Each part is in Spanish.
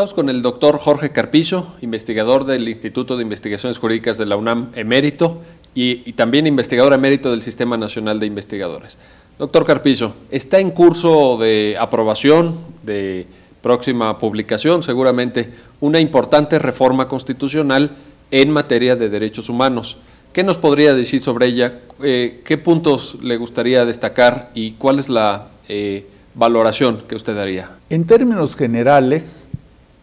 Estamos con el doctor Jorge Carpizo, investigador del Instituto de Investigaciones Jurídicas de la UNAM, emérito, y también investigador emérito del Sistema Nacional de Investigadores. Doctor Carpizo, está en curso de aprobación, de próxima publicación, seguramente, una importante reforma constitucional en materia de derechos humanos. ¿Qué nos podría decir sobre ella? ¿Qué puntos le gustaría destacar y cuál es la valoración que usted daría? En términos generales,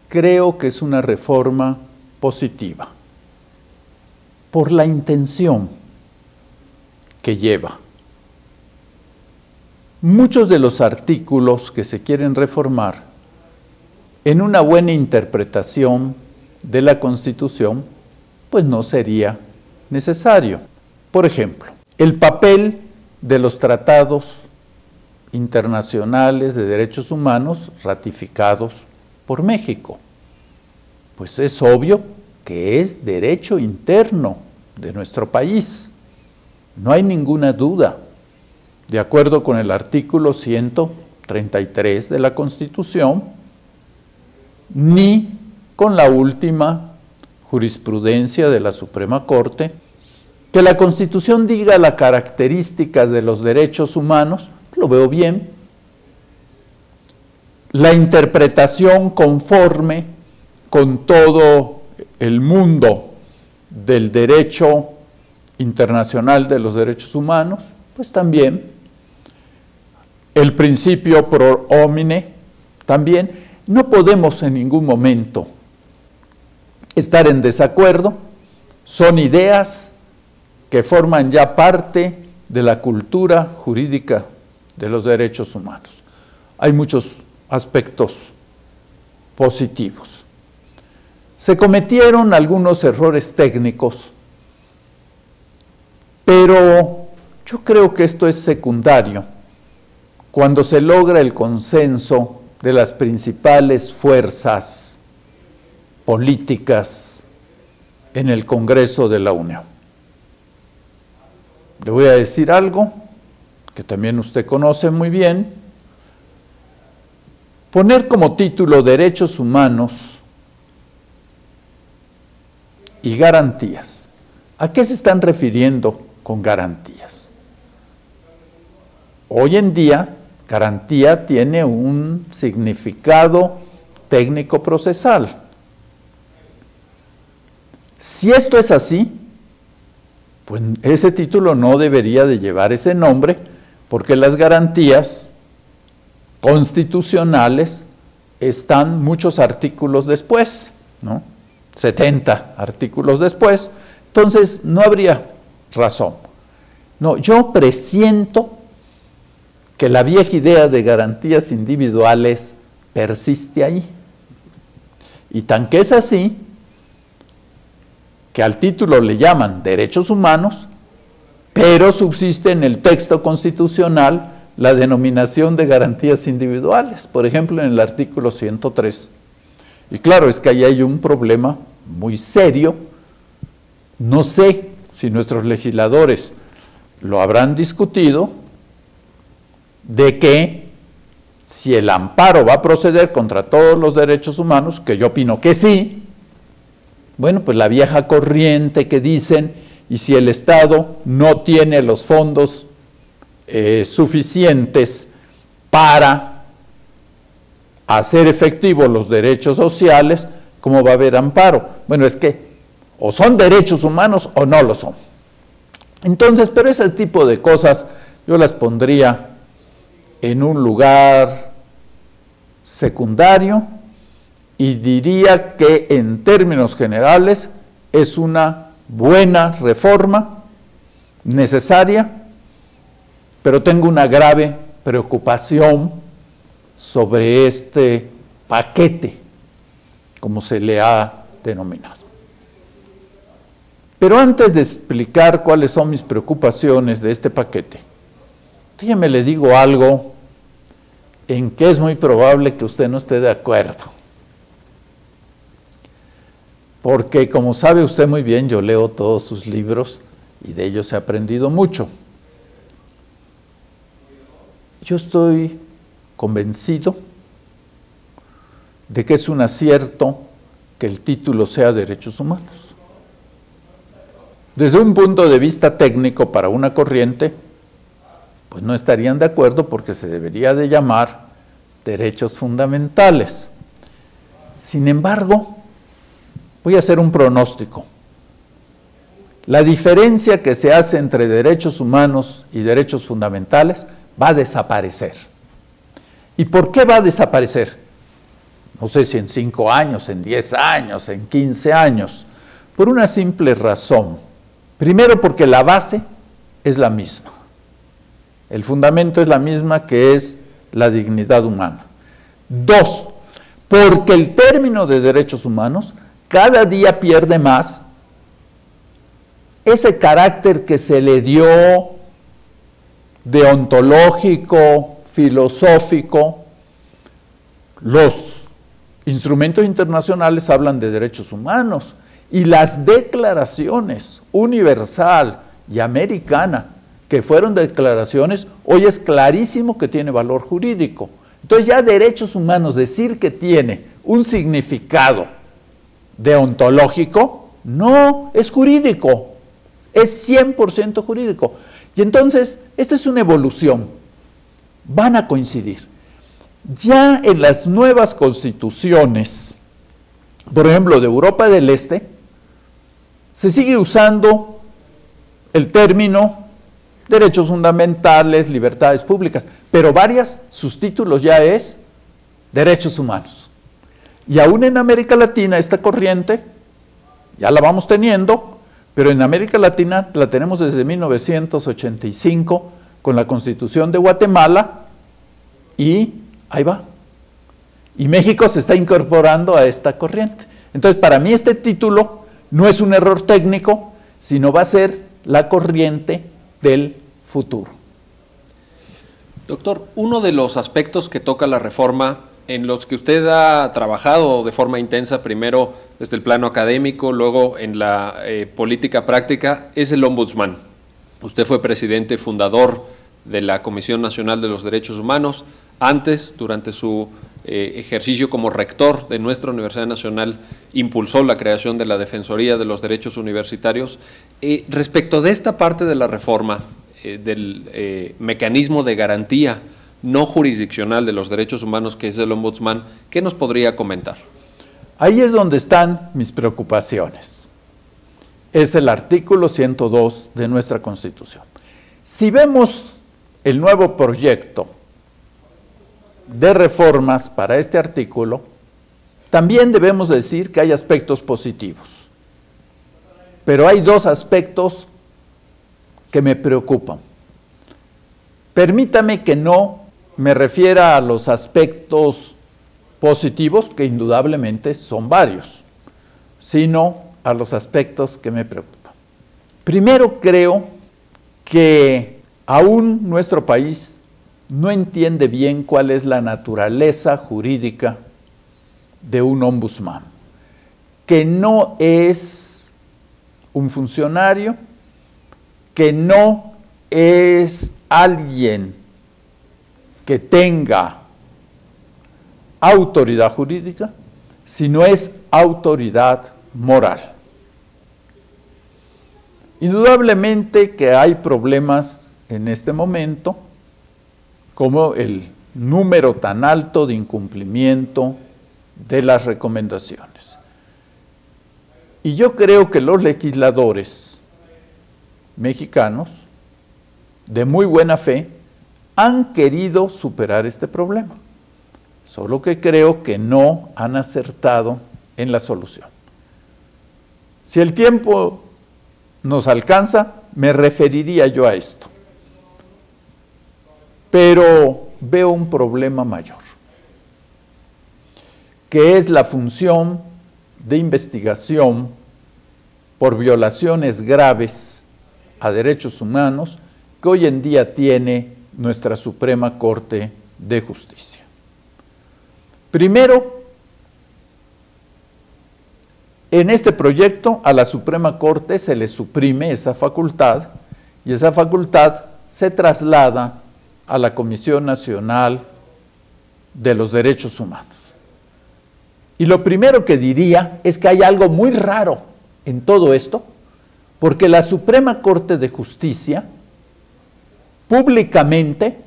creo que es una reforma positiva por la intención que lleva. Muchos de los artículos que se quieren reformar, en una buena interpretación de la Constitución, pues no sería necesario. Por ejemplo, el papel de los tratados internacionales de derechos humanos ratificados por México. Pues es obvio que es derecho interno de nuestro país. No hay ninguna duda. De acuerdo con el artículo 133 de la Constitución, ni con la última jurisprudencia de la Suprema Corte, que la Constitución diga las características de los derechos humanos, lo veo bien. La interpretación conforme con todo el mundo del derecho internacional de los derechos humanos, pues también. El principio pro homine, también. No podemos en ningún momento estar en desacuerdo, son ideas que forman ya parte de la cultura jurídica de los derechos humanos. Hay muchos aspectos positivos. Se cometieron algunos errores técnicos, pero yo creo que esto es secundario cuando se logra el consenso de las principales fuerzas políticas en el Congreso de la Unión. Le voy a decir algo que también usted conoce muy bien. Poner como título derechos humanos y garantías. ¿A qué se están refiriendo con garantías? Hoy en día, garantía tiene un significado técnico-procesal. Si esto es así, pues ese título no debería de llevar ese nombre, porque las garantías constitucionales están muchos artículos después, ¿no? 70 artículos después, entonces no habría razón. No, yo presiento que la vieja idea de garantías individuales persiste ahí. Y tan que es así, que al título le llaman derechos humanos, pero subsiste en el texto constitucional la denominación de garantías individuales, por ejemplo en el artículo 103. Y claro, es que ahí hay un problema muy serio. No sé si nuestros legisladores lo habrán discutido, de que si el amparo va a proceder contra todos los derechos humanos, que yo opino que sí, bueno, pues la vieja corriente que dicen, y si el Estado no tiene los fondos suficientes para hacer efectivos los derechos sociales, ¿cómo va a haber amparo? Bueno, es que o son derechos humanos o no lo son. Entonces, pero ese tipo de cosas yo las pondría en un lugar secundario y diría que en términos generales es una buena reforma, necesaria, pero tengo una grave preocupación sobre este paquete, como se le ha denominado. Pero antes de explicar cuáles son mis preocupaciones de este paquete, déjeme le digo algo en que es muy probable que usted no esté de acuerdo. Porque como sabe usted muy bien, yo leo todos sus libros y de ellos he aprendido mucho. Yo estoy convencido de que es un acierto que el título sea Derechos Humanos. Desde un punto de vista técnico para una corriente, pues no estarían de acuerdo porque se debería de llamar derechos fundamentales. Sin embargo, voy a hacer un pronóstico. La diferencia que se hace entre derechos humanos y derechos fundamentales va a desaparecer. ¿Y por qué va a desaparecer? No sé si en 5 años, en 10 años, en 15 años. Por una simple razón. Primero, porque la base es la misma. El fundamento es la misma, que es la dignidad humana. 2, porque el término de derechos humanos cada día pierde más ese carácter que se le dio deontológico, filosófico. Los instrumentos internacionales hablan de derechos humanos y las declaraciones universal y americana, que fueron declaraciones, hoy es clarísimo que tiene valor jurídico. Entonces ya derechos humanos, decir que tiene un significado deontológico, no, es jurídico, es 100% jurídico. Y entonces, esta es una evolución, van a coincidir. Ya en las nuevas constituciones, por ejemplo, de Europa del Este, se sigue usando el término derechos fundamentales, libertades públicas, pero varias, sus títulos ya es derechos humanos. Y aún en América Latina esta corriente, ya la vamos teniendo, pero en América Latina la tenemos desde 1985 con la Constitución de Guatemala y ahí va. Y México se está incorporando a esta corriente. Entonces, para mí este título no es un error técnico, sino va a ser la corriente del futuro. Doctor, uno de los aspectos que toca la reforma, en los que usted ha trabajado de forma intensa, primero desde el plano académico, luego en la política práctica, es el ombudsman. Usted fue presidente fundador de la Comisión Nacional de los Derechos Humanos. Antes, durante su ejercicio como rector de nuestra Universidad Nacional, impulsó la creación de la Defensoría de los Derechos Universitarios. Respecto de esta parte de la reforma, del mecanismo de garantía no jurisdiccional de los derechos humanos, que es el ombudsman, ¿qué nos podría comentar? Ahí es donde están mis preocupaciones. Es el artículo 102 de nuestra Constitución. Si vemos el nuevo proyecto de reformas para este artículo, también debemos decir que hay aspectos positivos. Pero hay 2 aspectos que me preocupan. Permítame que no me refiera a los aspectos positivos, que indudablemente son varios, sino a los aspectos que me preocupan. Primero, creo que aún nuestro país no entiende bien cuál es la naturaleza jurídica de un ombudsman, que no es un funcionario, que no es alguien que tenga autoridad jurídica, sino es autoridad moral. Indudablemente que hay problemas en este momento, como el número tan alto de incumplimiento de las recomendaciones. Y yo creo que los legisladores mexicanos, de muy buena fe, han querido superar este problema, solo que creo que no han acertado en la solución. Si el tiempo nos alcanza, me referiría yo a esto. Pero veo un problema mayor, que es la función de investigación por violaciones graves a derechos humanos que hoy en día tiene nuestra Suprema Corte de Justicia. Primero, en este proyecto a la Suprema Corte se le suprime esa facultad y esa facultad se traslada a la Comisión Nacional de los Derechos Humanos. Y lo primero que diría es que hay algo muy raro en todo esto, porque la Suprema Corte de Justicia públicamente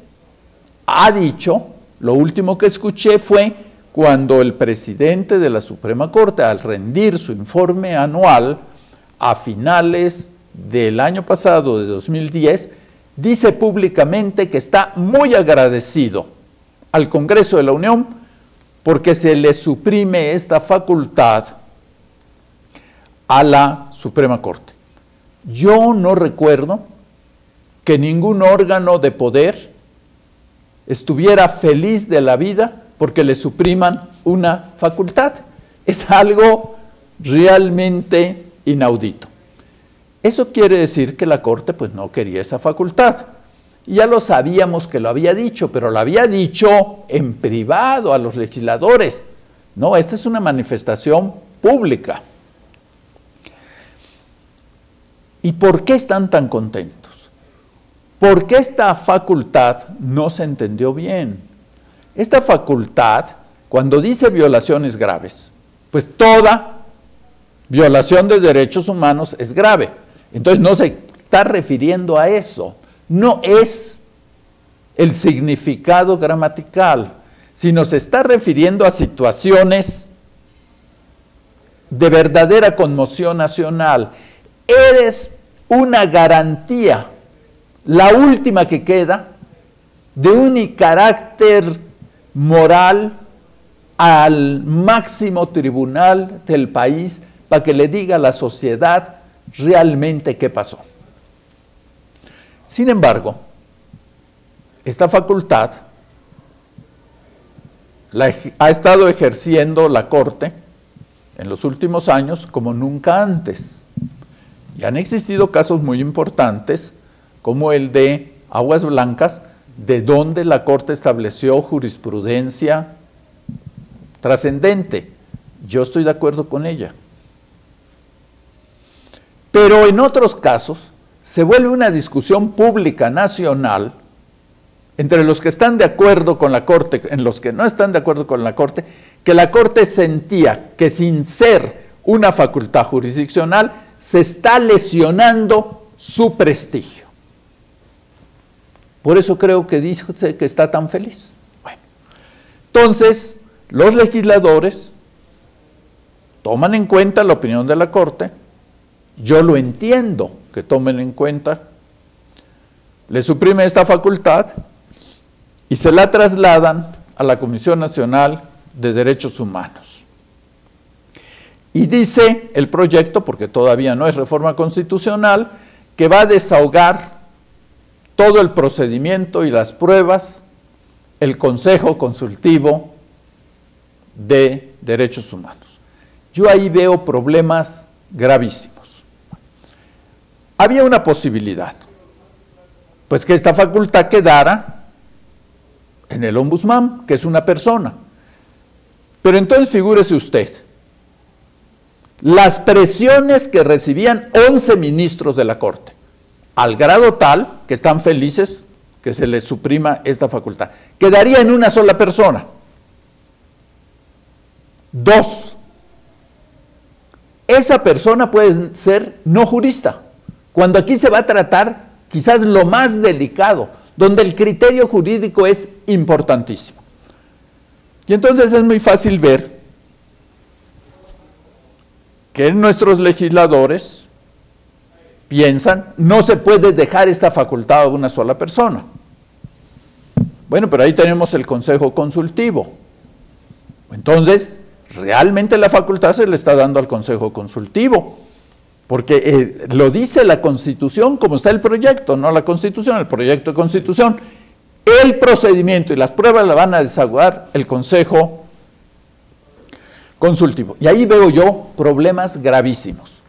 ha dicho, lo último que escuché fue cuando el presidente de la Suprema Corte, al rendir su informe anual a finales del año pasado, de 2010, dice públicamente que está muy agradecido al Congreso de la Unión porque se le suprime esta facultad a la Suprema Corte. Yo no recuerdo que ningún órgano de poder estuviera feliz de la vida porque le supriman una facultad. Es algo realmente inaudito. Eso quiere decir que la Corte pues no quería esa facultad. Y ya lo sabíamos que lo había dicho, pero lo había dicho en privado a los legisladores. No, esta es una manifestación pública. ¿Y por qué están tan contentos? Porque esta facultad no se entendió bien. Esta facultad, cuando dice violaciones graves, pues toda violación de derechos humanos es grave. Entonces no se está refiriendo a eso. No es el significado gramatical, sino se está refiriendo a situaciones de verdadera conmoción nacional. Eres una garantía, la última que queda, de un carácter moral al máximo tribunal del país para que le diga a la sociedad realmente qué pasó. Sin embargo, esta facultad ha estado ejerciendo la Corte en los últimos años como nunca antes. Y han existido casos muy importantes, como el de Aguas Blancas, de donde la Corte estableció jurisprudencia trascendente. Yo estoy de acuerdo con ella. Pero en otros casos se vuelve una discusión pública nacional entre los que están de acuerdo con la Corte, en los que no están de acuerdo con la Corte, que la Corte sentía que sin ser una facultad jurisdiccional se está lesionando su prestigio. Por eso creo que dice que está tan feliz. Bueno, entonces, los legisladores toman en cuenta la opinión de la Corte. Yo lo entiendo que tomen en cuenta, le suprime esta facultad y se la trasladan a la Comisión Nacional de Derechos Humanos. Y dice el proyecto, porque todavía no es reforma constitucional, que va a desahogar todo el procedimiento y las pruebas el Consejo Consultivo de Derechos Humanos. Yo ahí veo problemas gravísimos. Había una posibilidad, pues que esta facultad quedara en el ombudsman, que es una persona. Pero entonces figúrese usted, las presiones que recibían 11 ministros de la Corte, al grado tal que están felices que se les suprima esta facultad. Quedaría en una sola persona. 2. Esa persona puede ser no jurista, cuando aquí se va a tratar quizás lo más delicado, donde el criterio jurídico es importantísimo. Y entonces es muy fácil ver que nuestros legisladores piensan, no se puede dejar esta facultad a una sola persona. Bueno, pero ahí tenemos el Consejo Consultivo. Entonces, realmente la facultad se le está dando al Consejo Consultivo, porque lo dice la Constitución como está el proyecto, no la Constitución, el proyecto de Constitución. El procedimiento y las pruebas la van a desahogar el Consejo Consultivo. Y ahí veo yo problemas gravísimos.